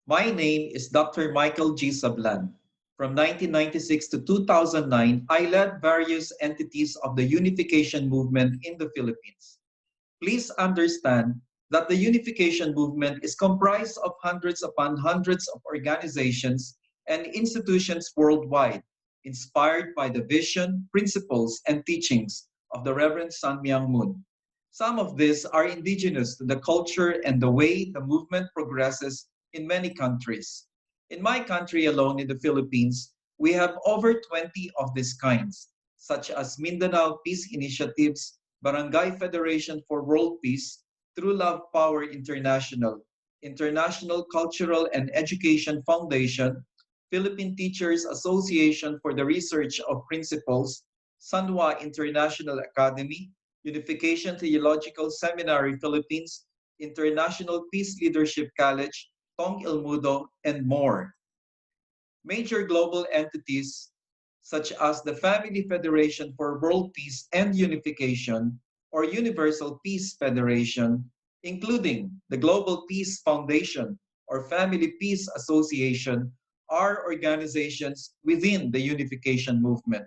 My name is Dr. Michael G. Zablan. From 1996 to 2009, I led various entities of the Unification Movement in the Philippines. Please understand that the Unification Movement is comprised of hundreds upon hundreds of organizations and institutions worldwide, inspired by the vision, principles, and teachings of the Reverend Sun Myung Moon. Some of these are indigenous to the culture and the way the movement progresses in many countries. In my country alone, in the Philippines, we have over 20 of these kinds, such as Mindanao Peace Initiatives, Barangay Federation for World Peace, True Love Power International, International Cultural and Education Foundation, Philippine Teachers Association for the Research of Principles, Sanwa International Academy, Unification Theological Seminary Philippines, International Peace Leadership College, Tong Ilmudo, and more. Major global entities such as the Family Federation for World Peace and Unification or Universal Peace Federation, including the Global Peace Foundation or Family Peace Association, are organizations within the unification movement.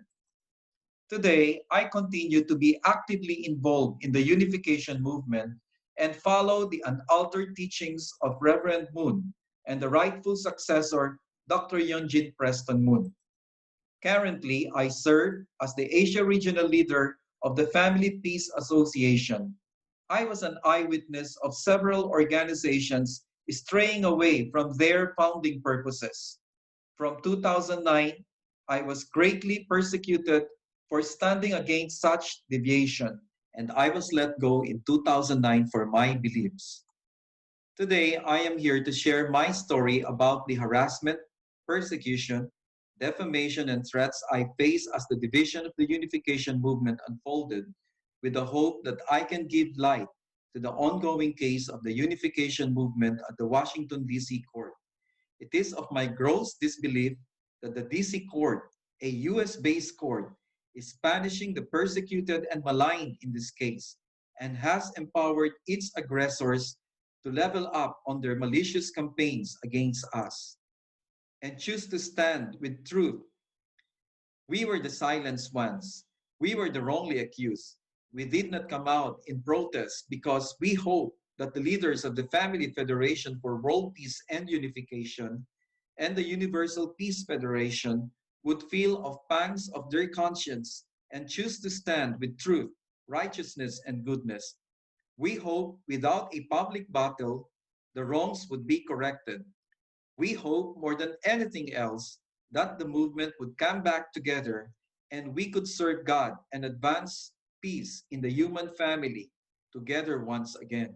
Today, I continue to be actively involved in the unification movement and follow the unaltered teachings of Reverend Moon and the rightful successor, Dr. Yunjin Preston Moon. Currently, I serve as the Asia Regional Leader of the Family Peace Association. I was an eyewitness of several organizations straying away from their founding purposes. From 2009, I was greatly persecuted for standing against such deviation, and I was let go in 2009 for my beliefs. Today, I am here to share my story about the harassment, persecution, defamation, and threats I faced as the division of the unification movement unfolded, with the hope that I can give light to the ongoing case of the unification movement at the Washington, D.C. court. It is of my gross disbelief that the D.C. court, a U.S. based court, is punishing the persecuted and maligned in this case and has empowered its aggressors to level up on their malicious campaigns against us and choose to stand with truth. We were the silenced ones. We were the wrongly accused. We did not come out in protest because we hope that the leaders of the Family Federation for World Peace and Unification and the Universal Peace Federation would feel of pangs of their conscience and choose to stand with truth, righteousness, and goodness. We hope without a public battle, the wrongs would be corrected. We hope more than anything else that the movement would come back together and we could serve God and advance peace in the human family together once again.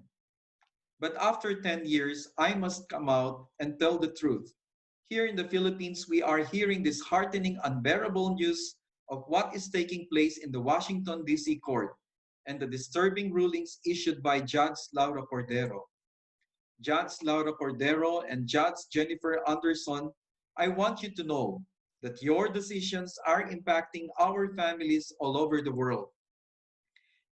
But after 10 years, I must come out and tell the truth. Here in the Philippines, we are hearing this heartening, unbearable news of what is taking place in the Washington, D.C. court and the disturbing rulings issued by Judge Laura Cordero. Judge Laura Cordero and Judge Jennifer Anderson, I want you to know that your decisions are impacting our families all over the world.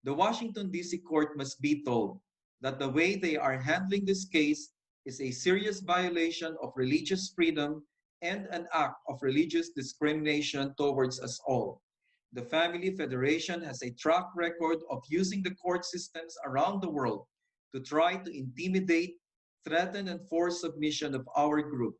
The Washington, D.C. court must be told that the way they are handling this case is a serious violation of religious freedom and an act of religious discrimination towards us all. The Family Federation has a track record of using the court systems around the world to try to intimidate, threaten, and force submission of our group.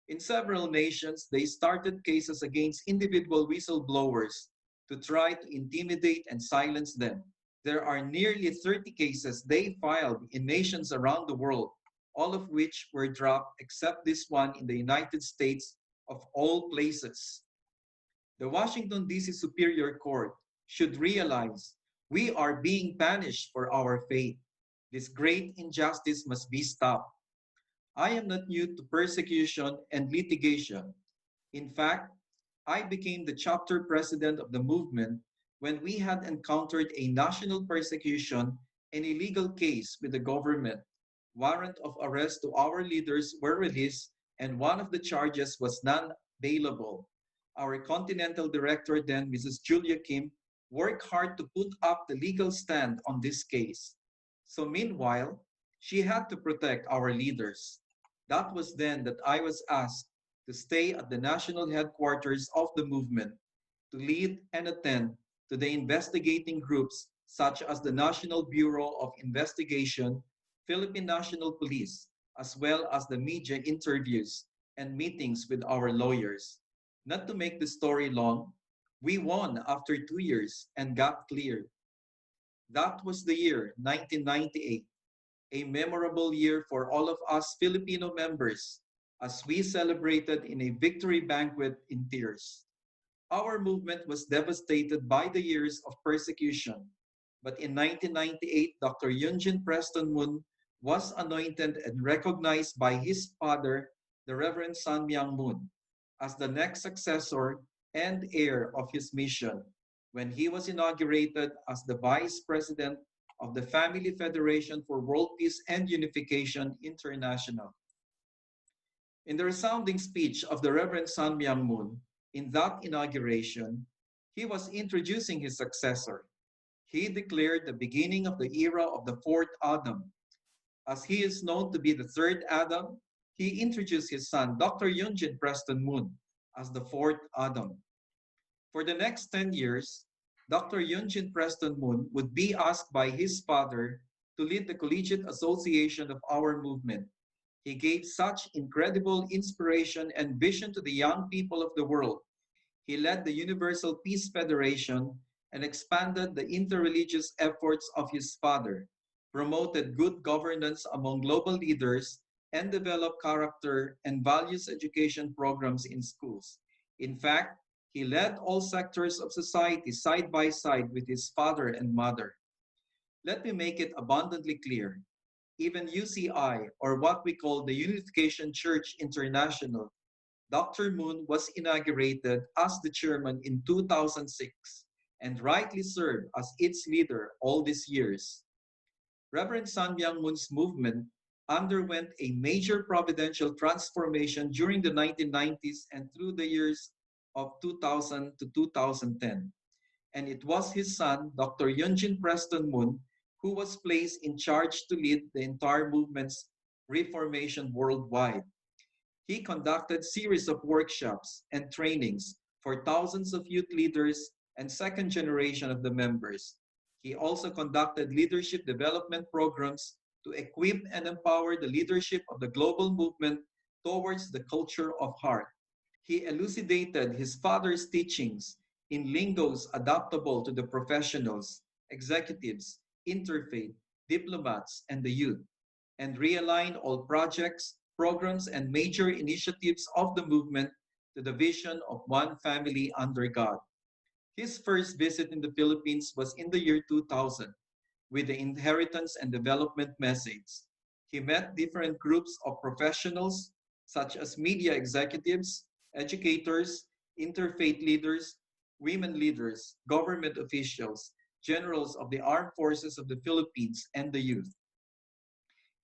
In several nations, they started cases against individual whistleblowers to try to intimidate and silence them. There are nearly 30 cases they filed in nations around the world, all of which were dropped except this one in the United States of all places. The Washington, D.C. Superior Court should realize we are being punished for our faith. This great injustice must be stopped. I am not new to persecution and litigation. In fact, I became the chapter president of the movement when we had encountered a national persecution and a legal case with the government. Warrant of arrest to our leaders were released and one of the charges was non-bailable. Our continental director then, Mrs. Julia Kim, worked hard to put up the legal stand on this case. So meanwhile, she had to protect our leaders. That was then that I was asked to stay at the national headquarters of the movement to lead and attend to the investigating groups such as the National Bureau of Investigation, Philippine National Police, as well as the media interviews and meetings with our lawyers. Not to make the story long, we won after 2 years and got cleared. That was the year 1998, a memorable year for all of us Filipino members as we celebrated in a victory banquet in tears. Our movement was devastated by the years of persecution, but in 1998, Dr. Yunjin Preston Moon was anointed and recognized by his father, the Reverend San Myang Moon, as the next successor and heir of his mission when he was inaugurated as the Vice President of the Family Federation for World Peace and Unification International. In the resounding speech of the Reverend San Myang Moon in that inauguration, he was introducing his successor. He declared the beginning of the era of the fourth Adam. As he is known to be the third Adam, he introduced his son, Dr. Yunjin Preston Moon, as the fourth Adam. For the next 10 years, Dr. Yunjin Preston Moon would be asked by his father to lead the collegiate association of our movement. He gave such incredible inspiration and vision to the young people of the world. He led the Universal Peace Federation and expanded the interreligious efforts of his father, promoted good governance among global leaders, and developed character and values education programs in schools. In fact, he led all sectors of society side by side with his father and mother. Let me make it abundantly clear. Even UCI, or what we call the Unification Church International, Dr. Moon was inaugurated as the chairman in 2006 and rightly served as its leader all these years. Reverend San Myang Moon's movement underwent a major providential transformation during the 1990s and through the years of 2000 to 2010. And it was his son, Dr. Yunjin Preston Moon, who was placed in charge to lead the entire movement's reformation worldwide. He conducted series of workshops and trainings for thousands of youth leaders and second generation of the members. He also conducted leadership development programs to equip and empower the leadership of the global movement towards the culture of heart. He elucidated his father's teachings in lingos adaptable to the professionals, executives, interfaith, diplomats, and the youth, and realign all projects, programs, and major initiatives of the movement to the vision of one family under God. His first visit in the Philippines was in the year 2000 with the Inheritance and Development Message. He met different groups of professionals such as media executives, educators, interfaith leaders, women leaders, government officials, generals of the armed forces of the Philippines, and the youth.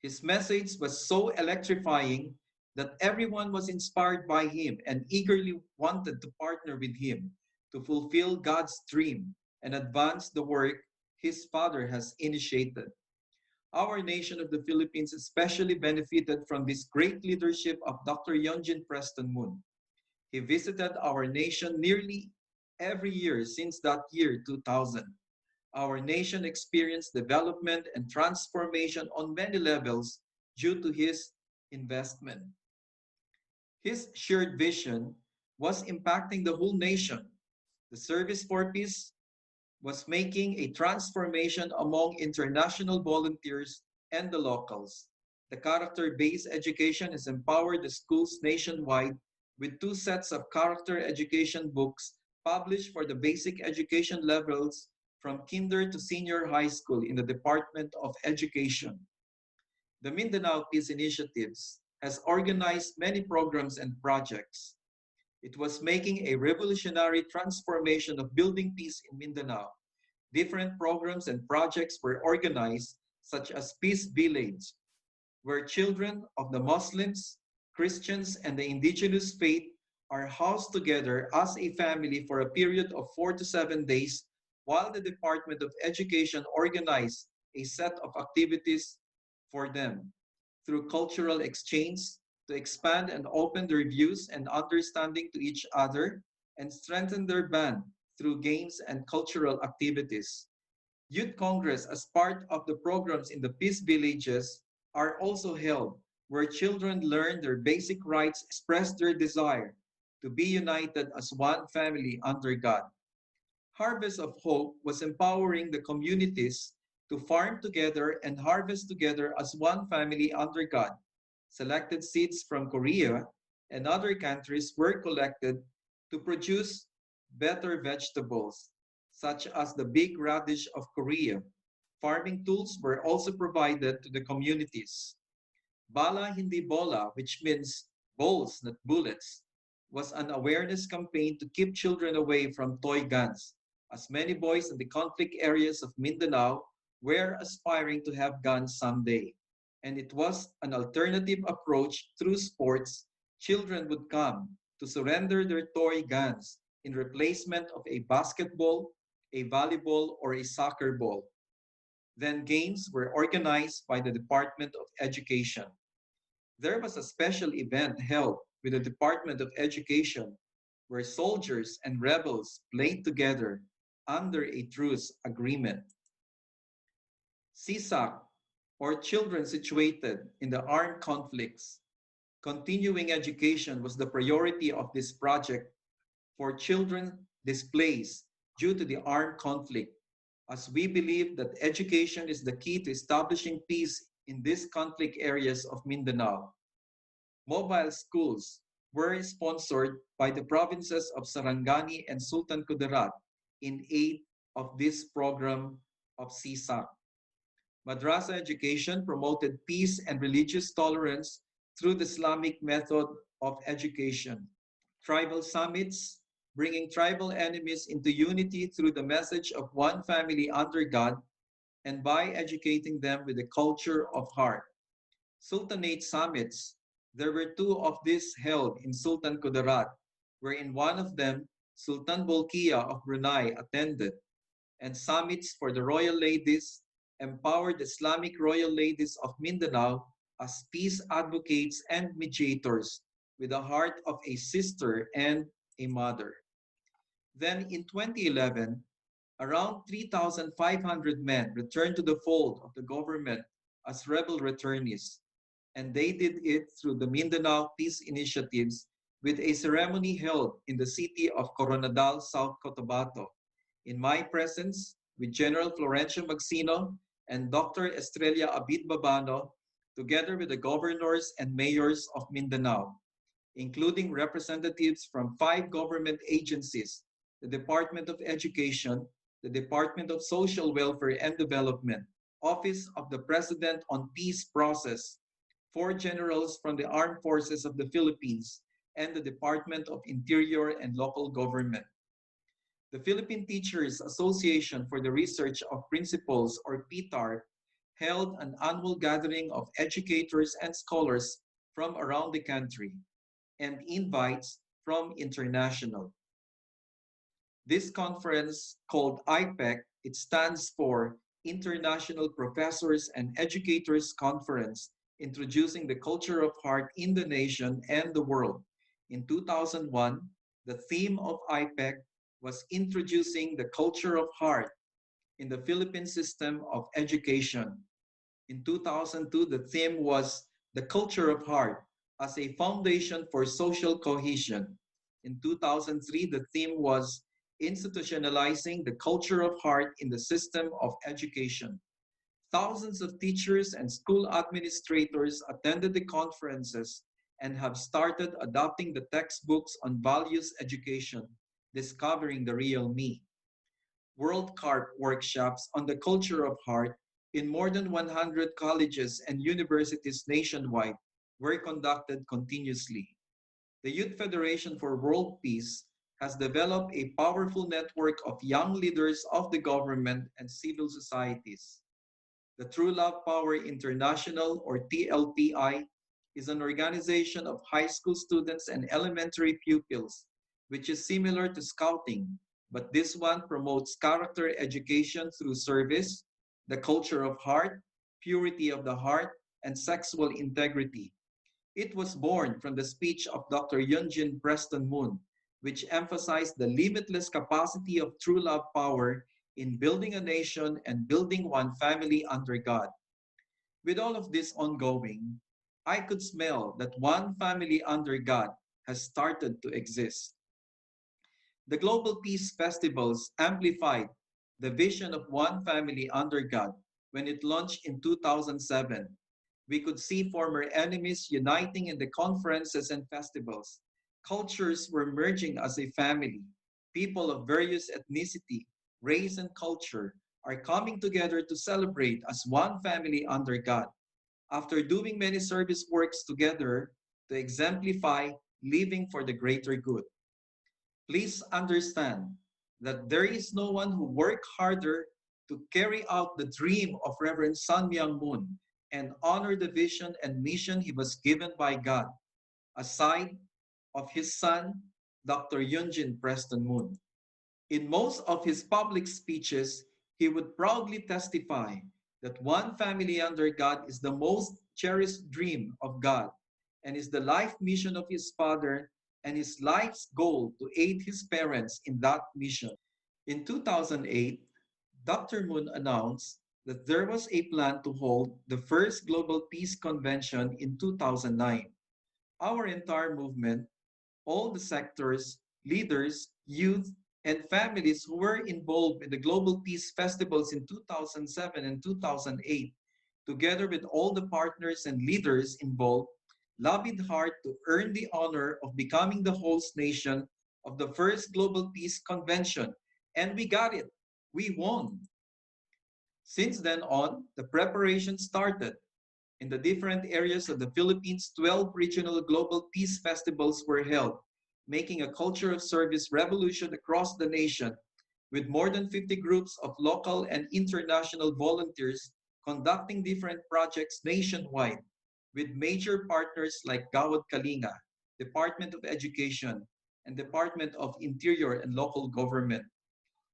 His message was so electrifying that everyone was inspired by him and eagerly wanted to partner with him to fulfill God's dream and advance the work his father has initiated. Our nation of the Philippines especially benefited from this great leadership of Dr. Yonjin Preston Moon. He visited our nation nearly every year since that year 2000. Our nation experienced development and transformation on many levels due to his investment. His shared vision was impacting the whole nation. The Service for Peace was making a transformation among international volunteers and the locals. The character-based education has empowered the schools nationwide with two sets of character education books published for the basic education levels from kinder to senior high school in the Department of Education. The Mindanao Peace Initiatives has organized many programs and projects. It was making a revolutionary transformation of building peace in Mindanao. Different programs and projects were organized, such as Peace Village, where children of the Muslims, Christians, and the indigenous faith are housed together as a family for a period of 4 to 7 days, while the Department of Education organized a set of activities for them through cultural exchange, to expand and open their views and understanding to each other, and strengthen their bond through games and cultural activities. Youth Congress, as part of the programs in the peace villages, are also held where children learn their basic rights, express their desire to be united as one family under God. Harvest of Hope was empowering the communities to farm together and harvest together as one family under God. Selected seeds from Korea and other countries were collected to produce better vegetables, such as the big radish of Korea. Farming tools were also provided to the communities. Bala Hindi Bola, which means balls, not bullets, was an awareness campaign to keep children away from toy guns, as many boys in the conflict areas of Mindanao were aspiring to have guns someday. And it was an alternative approach through sports. Children would come to surrender their toy guns in replacement of a basketball, a volleyball, or a soccer ball. Then games were organized by the Department of Education. There was a special event held with the Department of Education where soldiers and rebels played together under a truce agreement. CSAC, or children situated in the armed conflicts. Continuing education was the priority of this project for children displaced due to the armed conflict, as we believe that education is the key to establishing peace in these conflict areas of Mindanao. Mobile schools were sponsored by the provinces of Sarangani and Sultan Kudarat in aid of this program of CSAC. Madrasa education promoted peace and religious tolerance through the Islamic method of education. Tribal summits, bringing tribal enemies into unity through the message of one family under God and by educating them with the culture of heart. Sultanate summits, there were two of these held in Sultan Kudarat, where in one of them Sultan Bolkiah of Brunei attended, and summits for the royal ladies empowered Islamic royal ladies of Mindanao as peace advocates and mediators with the heart of a sister and a mother. Then in 2011, around 3,500 men returned to the fold of the government as rebel returnees, and they did it through the Mindanao Peace Initiatives with a ceremony held in the city of Coronadal, South Cotabato, in my presence with General Florencio Magsino and Dr. Estrella Abid Babano, together with the governors and mayors of Mindanao, including representatives from 5 government agencies: the Department of Education, the Department of Social Welfare and Development, Office of the President on Peace Process, 4 generals from the Armed Forces of the Philippines, and the Department of Interior and Local Government. The Philippine Teachers Association for the Research of Principles, or PTAR, held an annual gathering of educators and scholars from around the country and invites from international. This conference, called IPEC, it stands for International Professors and Educators Conference, introducing the culture of heart in the nation and the world. In 2001, the theme of IPEC was introducing the culture of heart in the Philippine system of education. In 2002, the theme was the culture of heart as a foundation for social cohesion. In 2003, the theme was institutionalizing the culture of heart in the system of education. Thousands of teachers and school administrators attended the conferences and have started adopting the textbooks on values education, discovering the real me. World CARP workshops on the culture of heart in more than 100 colleges and universities nationwide were conducted continuously. The Youth Federation for World Peace has developed a powerful network of young leaders of the government and civil societies. The True Love Power International, or TLPI, is an organization of high school students and elementary pupils, which is similar to Scouting, but this one promotes character education through service, the culture of heart, purity of the heart, and sexual integrity. It was born from the speech of Dr. Yunjin Preston Moon, which emphasized the limitless capacity of true love power in building a nation and building one family under God. With all of this ongoing, I could smell that one family under God has started to exist. The Global Peace Festivals amplified the vision of one family under God when it launched in 2007. We could see former enemies uniting in the conferences and festivals. Cultures were merging as a family. People of various ethnicity, race, and culture are coming together to celebrate as one family under God. After doing many service works together to exemplify living for the greater good. Please understand that there is no one who worked harder to carry out the dream of Reverend Sun Myung Moon and honor the vision and mission he was given by God, aside of his son, Dr. Yunjin Preston Moon. In most of his public speeches, he would proudly testify that one family under God is the most cherished dream of God and is the life mission of his father and his life's goal to aid his parents in that mission. In 2008, Dr. Moon announced that there was a plan to hold the first Global Peace Convention in 2009. Our entire movement, all the sectors, leaders, youth, and families who were involved in the Global Peace Festivals in 2007 and 2008, together with all the partners and leaders involved, lobbied hard to earn the honor of becoming the host nation of the first Global Peace Convention. And we got it. We won. Since then on, the preparation started. In the different areas of the Philippines, 12 regional global peace festivals were held, making a culture of service revolution across the nation, with more than 50 groups of local and international volunteers conducting different projects nationwide, with major partners like Gawad Kalinga, Department of Education, and Department of Interior and Local Government.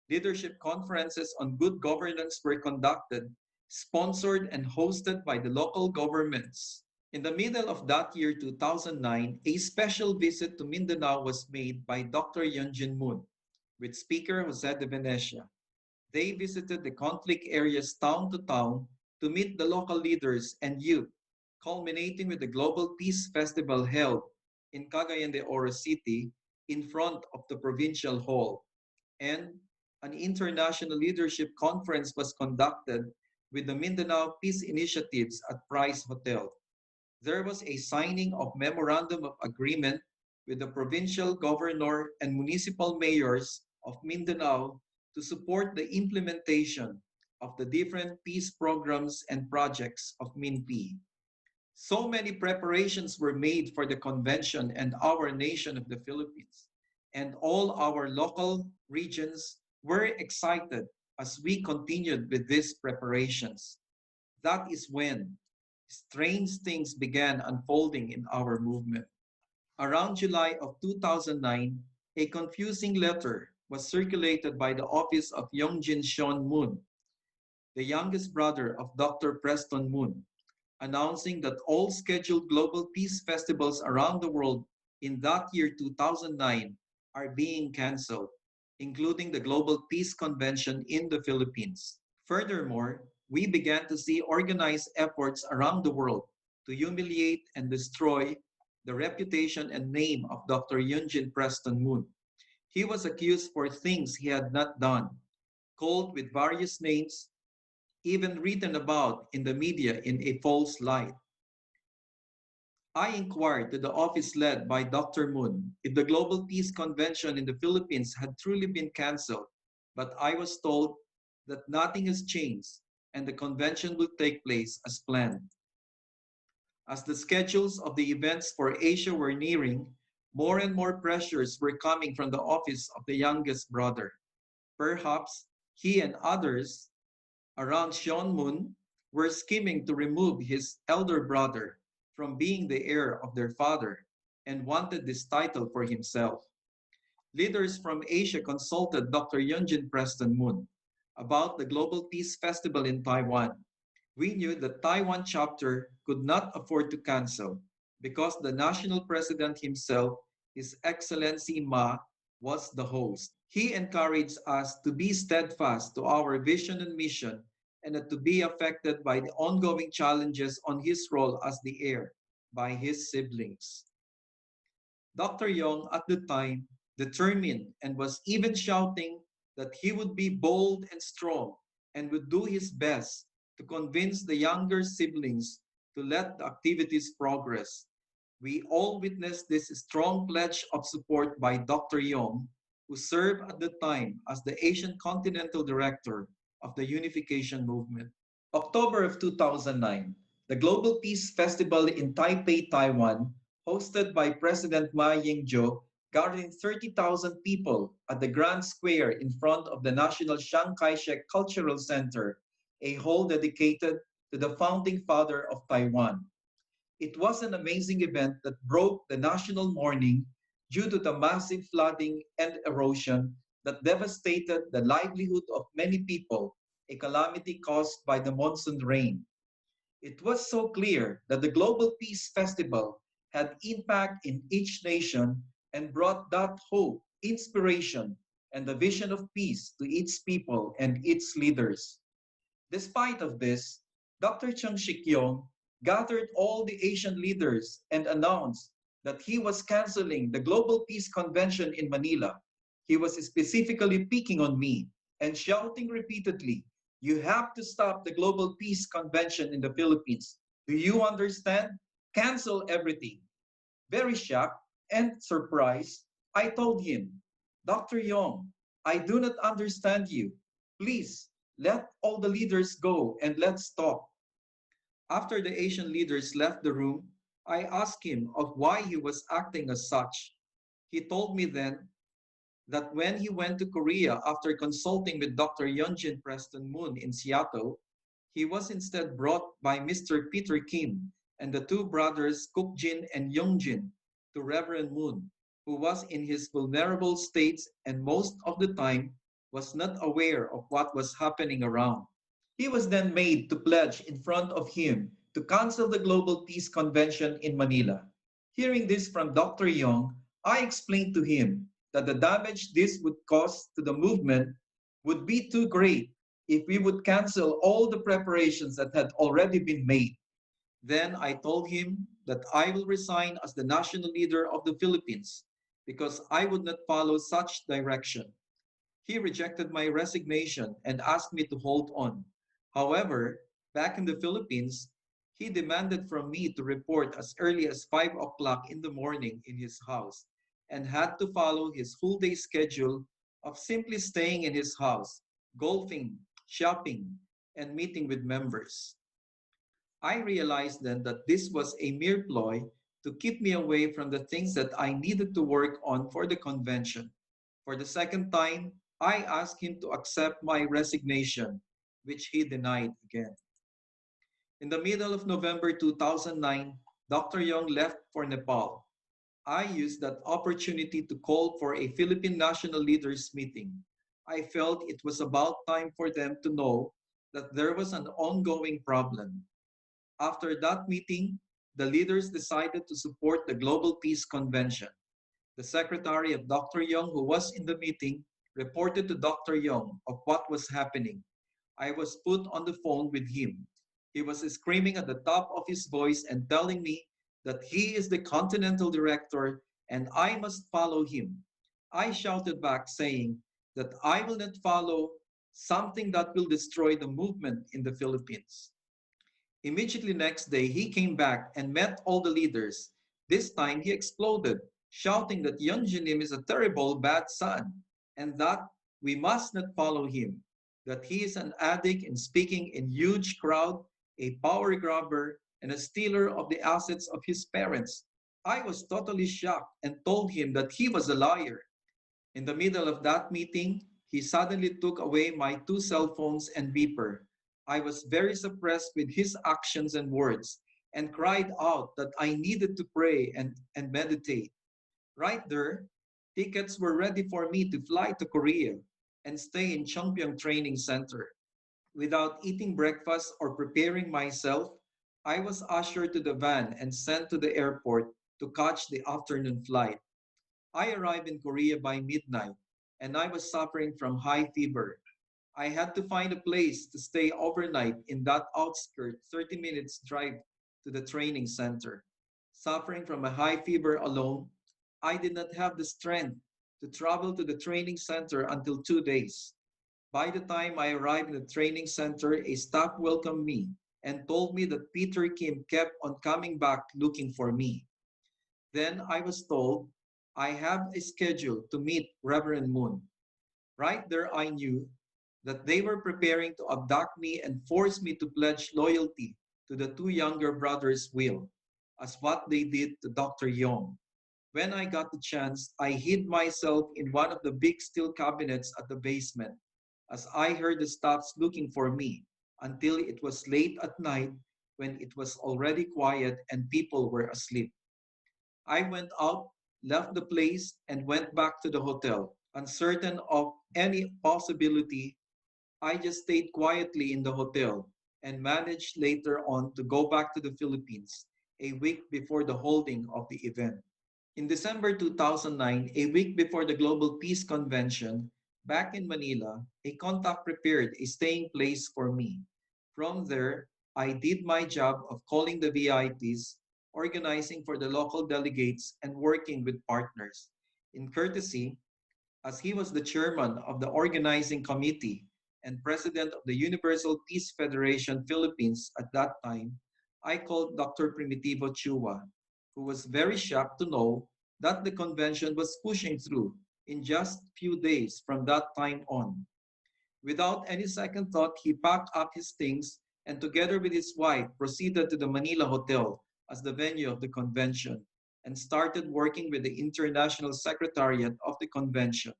Leadership conferences on good governance were conducted, sponsored and hosted by the local governments. In the middle of that year, 2009, a special visit to Mindanao was made by Dr. Yunjin Moon with Speaker Jose de Venecia. They visited the conflict areas town to town to meet the local leaders and youth, culminating with the Global Peace Festival held in Cagayan de Oro City in front of the provincial hall. And an international leadership conference was conducted with the Mindanao Peace Initiatives at Price Hotel. There was a signing of memorandum of agreement with the provincial governor and municipal mayors of Mindanao to support the implementation of the different peace programs and projects of MINP. So many preparations were made for the convention and our nation of the Philippines, and all our local regions were excited as we continued with these preparations. That is when strange things began unfolding in our movement. Around July of 2009, a confusing letter was circulated by the office of Yongjin Sean Moon, the youngest brother of Dr. Preston Moon, announcing that all scheduled global peace festivals around the world in that year 2009 are being canceled, including the Global Peace Convention in the Philippines. Furthermore, we began to see organized efforts around the world to humiliate and destroy the reputation and name of Dr. Yunjin Preston Moon. He was accused for things he had not done, called with various names, even written about in the media in a false light. I inquired to the office led by Dr. Moon if the Global Peace Convention in the Philippines had truly been canceled, but I was told that nothing has changed and the convention will take place as planned. As the schedules of the events for Asia were nearing, more and more pressures were coming from the office of the youngest brother. Perhaps he and others around Sean Moon were scheming to remove his elder brother from being the heir of their father and wanted this title for himself. Leaders from Asia consulted Dr. Yunjin Preston Moon about the Global Peace Festival in Taiwan. We knew the Taiwan chapter could not afford to cancel, because the national president himself, His Excellency Ma, was the host. He encouraged us to be steadfast to our vision and mission and not to be affected by the ongoing challenges on his role as the heir by his siblings. Dr. Young at the time determined and was even shouting that he would be bold and strong and would do his best to convince the younger siblings to let the activities progress. We all witnessed this strong pledge of support by Dr. Young, who served at the time as the Asian Continental Director of the Unification Movement. October of 2009, the Global Peace Festival in Taipei, Taiwan, hosted by President Ma Ying-jeou, gathering 30,000 people at the Grand Square in front of the National Chiang Kai-shek Cultural Center, a hall dedicated to the founding father of Taiwan. It was an amazing event that broke the national mourning due to the massive flooding and erosion that devastated the livelihood of many people, a calamity caused by the monsoon rain. It was so clear that the Global Peace Festival had impact in each nation and brought that hope, inspiration, and the vision of peace to its people and its leaders. Despite of this, Dr. Chung Shik-yong gathered all the Asian leaders and announced that he was canceling the Global Peace Convention in Manila. He was specifically picking on me and shouting repeatedly, "You have to stop the Global Peace Convention in the Philippines. Do you understand? Cancel everything." Very shocked and surprised, I told him, "Dr. Yong, I do not understand you. Please, let all the leaders go and let's talk." After the Asian leaders left the room, I asked him of why he was acting as such. He told me then that when he went to Korea after consulting with Dr. Yunjin Preston Moon in Seattle, he was instead brought by Mr. Peter Kim and the two brothers Kook-jin and Young-jin to Reverend Moon, who was in his vulnerable states and most of the time was not aware of what was happening around. He was then made to pledge in front of him to cancel the Global Peace Convention in Manila. Hearing this from Dr. Young, I explained to him that the damage this would cause to the movement would be too great if we would cancel all the preparations that had already been made. Then I told him that I will resign as the national leader of the Philippines because I would not follow such direction. He rejected my resignation and asked me to hold on. However, back in the Philippines, he demanded from me to report as early as 5 o'clock in the morning in his house and had to follow his full day schedule of simply staying in his house, golfing, shopping, and meeting with members. I realized then that this was a mere ploy to keep me away from the things that I needed to work on for the convention. For the second time, I asked him to accept my resignation, which he denied again. In the middle of November 2009, Dr. Young left for Nepal. I used that opportunity to call for a Philippine national leaders meeting. I felt it was about time for them to know that there was an ongoing problem. After that meeting, the leaders decided to support the Global Peace Convention. The secretary of Dr. Young, who was in the meeting, reported to Dr. Young of what was happening. I was put on the phone with him. He was screaming at the top of his voice and telling me that he is the continental director and I must follow him. I shouted back saying that I will not follow something that will destroy the movement in the Philippines. Immediately next day, he came back and met all the leaders. This time, he exploded, shouting that Yunjinim is a terrible, bad son, and that we must not follow him, that he is an addict in speaking in huge crowd, a power grabber, and a stealer of the assets of his parents. I was totally shocked and told him that he was a liar. In the middle of that meeting, he suddenly took away my two cell phones and beeper. I was very suppressed with his actions and words and cried out that I needed to pray and meditate. Right there, tickets were ready for me to fly to Korea and stay in Chongpyeong Training Center. Without eating breakfast or preparing myself, I was ushered to the van and sent to the airport to catch the afternoon flight. I arrived in Korea by midnight, and I was suffering from high fever. I had to find a place to stay overnight in that outskirts 30 minutes drive to the training center. Suffering from a high fever alone, I did not have the strength to travel to the training center until 2 days. By the time I arrived in the training center, a staff welcomed me and told me that Peter Kim kept on coming back looking for me. Then I was told I have a schedule to meet Reverend Moon. Right there, I knew that they were preparing to abduct me and force me to pledge loyalty to the two younger brothers' will, as what they did to Dr. Yong. When I got the chance, I hid myself in one of the big steel cabinets at the basement, as I heard the staffs looking for me until it was late at night when it was already quiet and people were asleep. I went out, left the place, and went back to the hotel. Uncertain of any possibility, I just stayed quietly in the hotel and managed later on to go back to the Philippines a week before the holding of the event. In December 2009, a week before the Global Peace Convention, back in Manila, a contact prepared a staying place for me. From there, I did my job of calling the VIPs, organizing for the local delegates, and working with partners. In courtesy, as he was the chairman of the organizing committee and president of the Universal Peace Federation Philippines at that time, I called Dr. Primitivo Chua, who was very shocked to know that the convention was pushing through in just few days from that time on. Without any second thought, he packed up his things and together with his wife proceeded to the Manila Hotel as the venue of the convention and started working with the International Secretariat of the convention.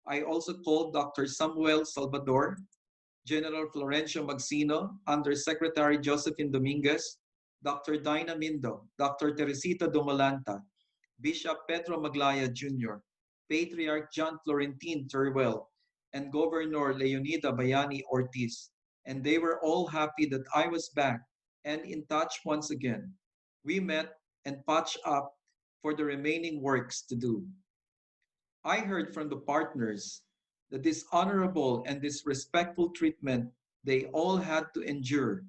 I also called Dr. Samuel Salvador, General Florencio Magsino, Undersecretary Josephine Dominguez, Dr. Dinah Mindo, Dr. Teresita Dumalanta, Bishop Pedro Maglaya Jr., Patriarch John Florentin Teruel, and Governor Leonida Bayani Ortiz. And they were all happy that I was back and in touch once again. We met and patched up for the remaining works to do. I heard from the partners the dishonorable and disrespectful treatment they all had to endure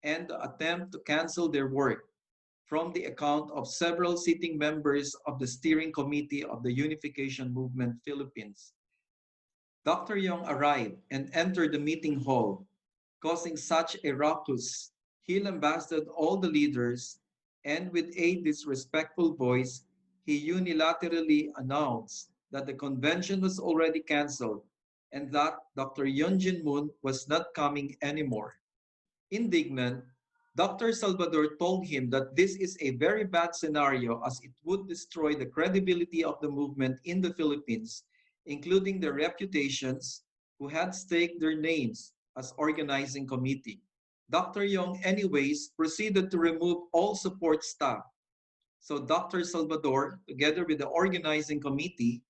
and the attempt to cancel their work from the account of several sitting members of the steering committee of the Unification Movement Philippines. Dr. Young arrived and entered the meeting hall, causing such a ruckus. He lambasted all the leaders, and with a disrespectful voice, he unilaterally announced that the convention was already canceled and that Dr. Yun Jin Moon was not coming anymore. Indignant, Dr. Salvador told him that this is a very bad scenario as it would destroy the credibility of the movement in the Philippines, including the reputations who had staked their names as organizing committee. Dr. Young, anyways, proceeded to remove all support staff. So Dr. Salvador, together with the organizing committee,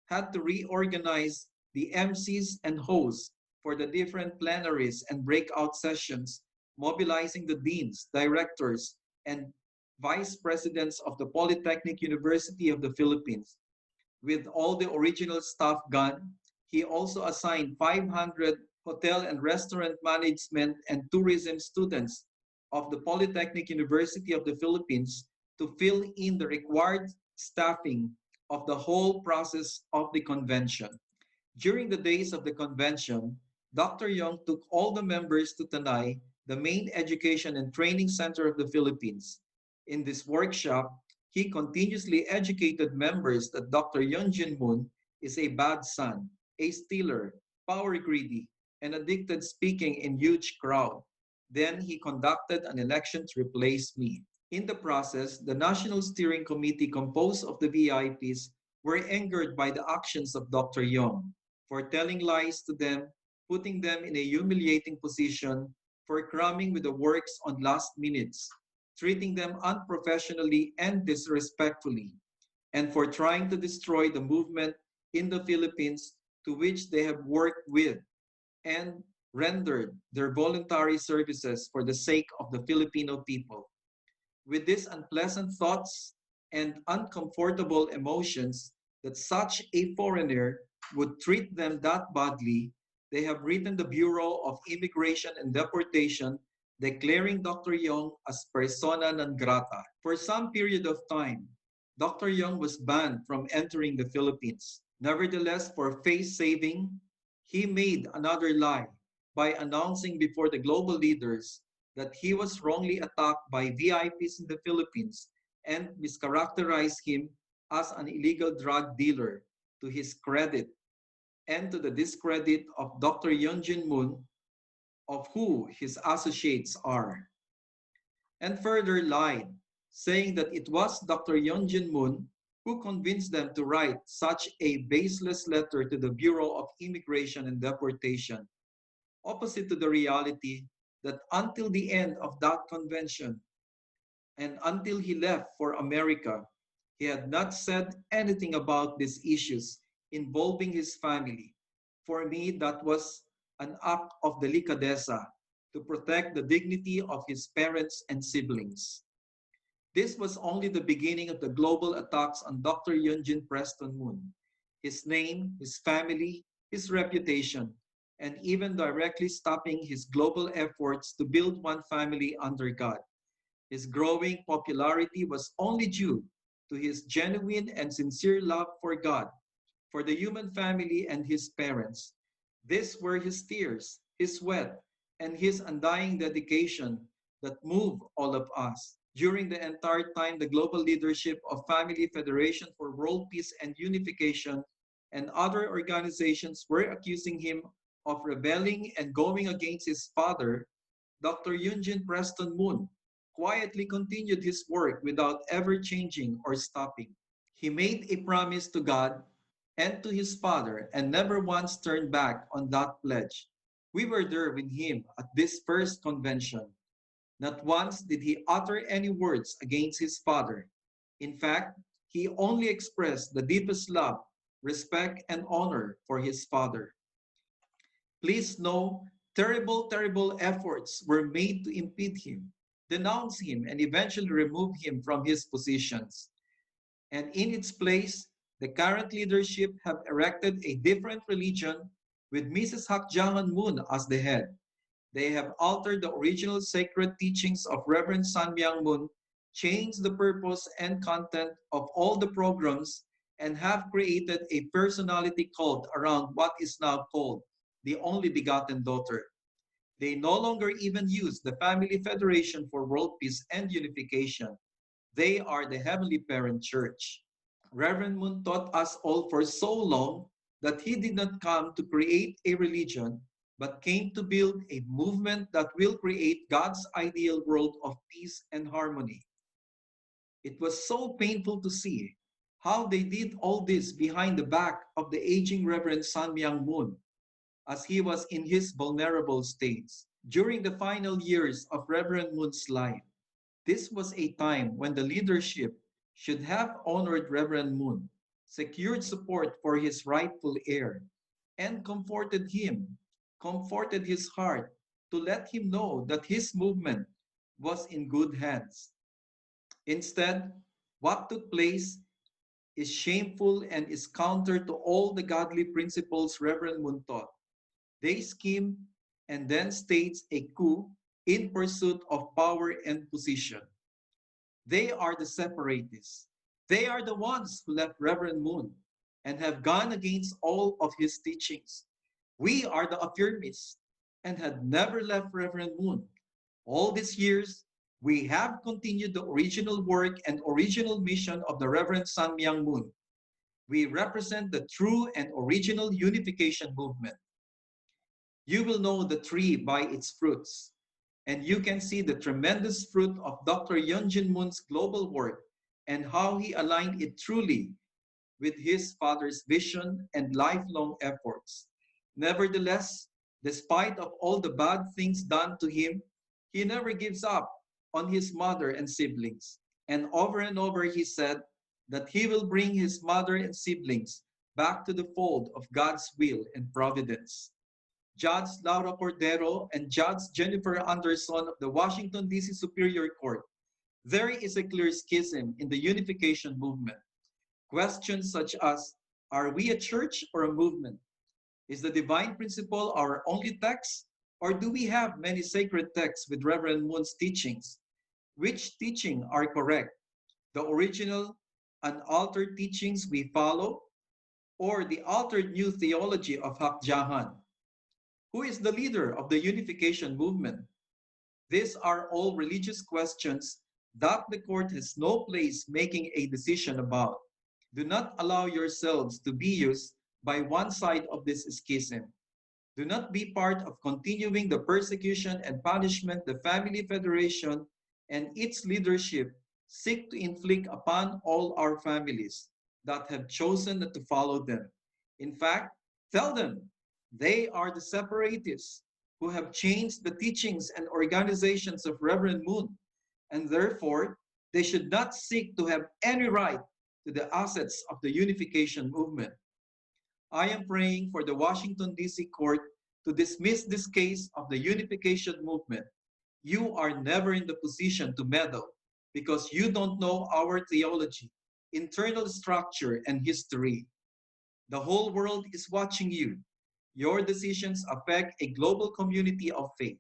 had to reorganize the MCs and hosts for the different plenaries and breakout sessions, mobilizing the deans, directors, and vice presidents of the Polytechnic University of the Philippines. With all the original staff gone, he also assigned 500 hotel and restaurant management and tourism students of the Polytechnic University of the Philippines to fill in the required staffing of the whole process of the convention. During the days of the convention, Dr. Young took all the members to Tanay, the main education and training center of the Philippines. In this workshop, he continuously educated members that Dr. Yun Jin Moon is a bad son, a stealer, power greedy, and addicted speaking in huge crowd. Then he conducted an election to replace me. In the process, the National Steering Committee composed of the VIPs were angered by the actions of Dr. Young for telling lies to them, putting them in a humiliating position, for cramming with the works on last minutes, treating them unprofessionally and disrespectfully, and for trying to destroy the movement in the Philippines to which they have worked with and rendered their voluntary services for the sake of the Filipino people. With these unpleasant thoughts and uncomfortable emotions that such a foreigner would treat them that badly, they have written the Bureau of Immigration and Deportation declaring Dr. Young as persona non grata. For some period of time, Dr. Young was banned from entering the Philippines. Nevertheless, for face saving, he made another lie by announcing before the global leaders that he was wrongly attacked by VIPs in the Philippines and mischaracterized him as an illegal drug dealer to his credit and to the discredit of Dr. Yunjin Moon, of who his associates are, and further lied, saying that it was Dr. Yunjin Moon who convinced them to write such a baseless letter to the Bureau of Immigration and Deportation, opposite to the reality that until the end of that convention and until he left for America, he had not said anything about these issues involving his family. For me, that was an act of delicadeza to protect the dignity of his parents and siblings. This was only the beginning of the global attacks on Dr. Yunjin Preston Moon, his name, his family, his reputation, and even directly stopping his global efforts to build one family under God. His growing popularity was only due to his genuine and sincere love for God, for the human family and his parents. These were his tears, his sweat, and his undying dedication that move all of us. During the entire time, the global leadership of Family Federation for World Peace and Unification and other organizations were accusing him of rebelling and going against his father, Dr. Yunjin Preston Moon quietly continued his work without ever changing or stopping. He made a promise to God and to his father and never once turned back on that pledge. We were there with him at this first convention. Not once did he utter any words against his father. In fact, he only expressed the deepest love, respect, and honor for his father. Please know, terrible efforts were made to impede him, denounce him, and eventually remove him from his positions. And in its place, the current leadership have erected a different religion with Mrs. Hakjahan Moon as the head. They have altered the original sacred teachings of Reverend San Myang Moon, changed the purpose and content of all the programs, and have created a personality cult around what is now called the only begotten daughter. They no longer even use the Family Federation for World Peace and Unification. They are the Heavenly Parent Church. Reverend Moon taught us all for so long that he did not come to create a religion, but came to build a movement that will create God's ideal world of peace and harmony. It was so painful to see how they did all this behind the back of the aging Reverend San Myang Moon as he was in his vulnerable states. During the final years of Reverend Moon's life, this was a time when the leadership should have honored Reverend Moon, secured support for his rightful heir, and comforted his heart to let him know that his movement was in good hands. Instead, what took place is shameful and is counter to all the godly principles Reverend Moon taught. They scheme and then stage a coup in pursuit of power and position. They are the separatists. They are the ones who left Reverend Moon and have gone against all of his teachings. We are the affirmists and had never left Reverend Moon. All these years, we have continued the original work and original mission of the Reverend San Myang Moon. We represent the true and original unification movement. You will know the tree by its fruits, and you can see the tremendous fruit of Dr. Yunjin Moon's global work and how he aligned it truly with his father's vision and lifelong efforts. Nevertheless, despite of all the bad things done to him, he never gives up on his mother and siblings. And over he said that he will bring his mother and siblings back to the fold of God's will and providence. Judge Laura Cordero and Judge Jennifer Anderson of the Washington, D.C. Superior Court, there is a clear schism in the unification movement. Questions such as, are we a church or a movement? Is the divine principle our only text? Or do we have many sacred texts with Reverend Moon's teachings? Which teaching are correct? The original, unaltered teachings we follow, or the altered new theology of Hak Jahan? Who is the leader of the unification movement? These are all religious questions that the court has no place making a decision about. Do not allow yourselves to be used by one side of this schism. Do not be part of continuing the persecution and punishment the Family Federation and its leadership seek to inflict upon all our families that have chosen not to follow them. In fact, tell them they are the separatists who have changed the teachings and organizations of Reverend Moon, and therefore they should not seek to have any right to the assets of the unification movement. I am praying for the Washington, D.C. court to dismiss this case of the unification movement. You are never in the position to meddle because you don't know our theology, internal structure, and history. The whole world is watching you. Your decisions affect a global community of faith.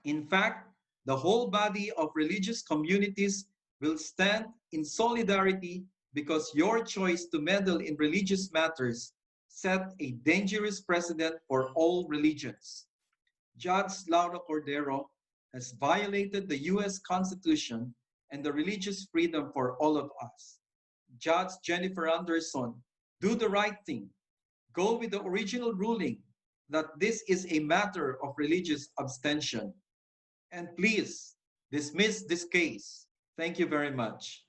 In fact, the whole body of religious communities will stand in solidarity because your choice to meddle in religious matters set a dangerous precedent for all religions. Judge Laura Cordero has violated the U.S. Constitution and the religious freedom for all of us. Judge Jennifer Anderson, do the right thing. Go with the original ruling that this is a matter of religious abstention. And please dismiss this case. Thank you very much.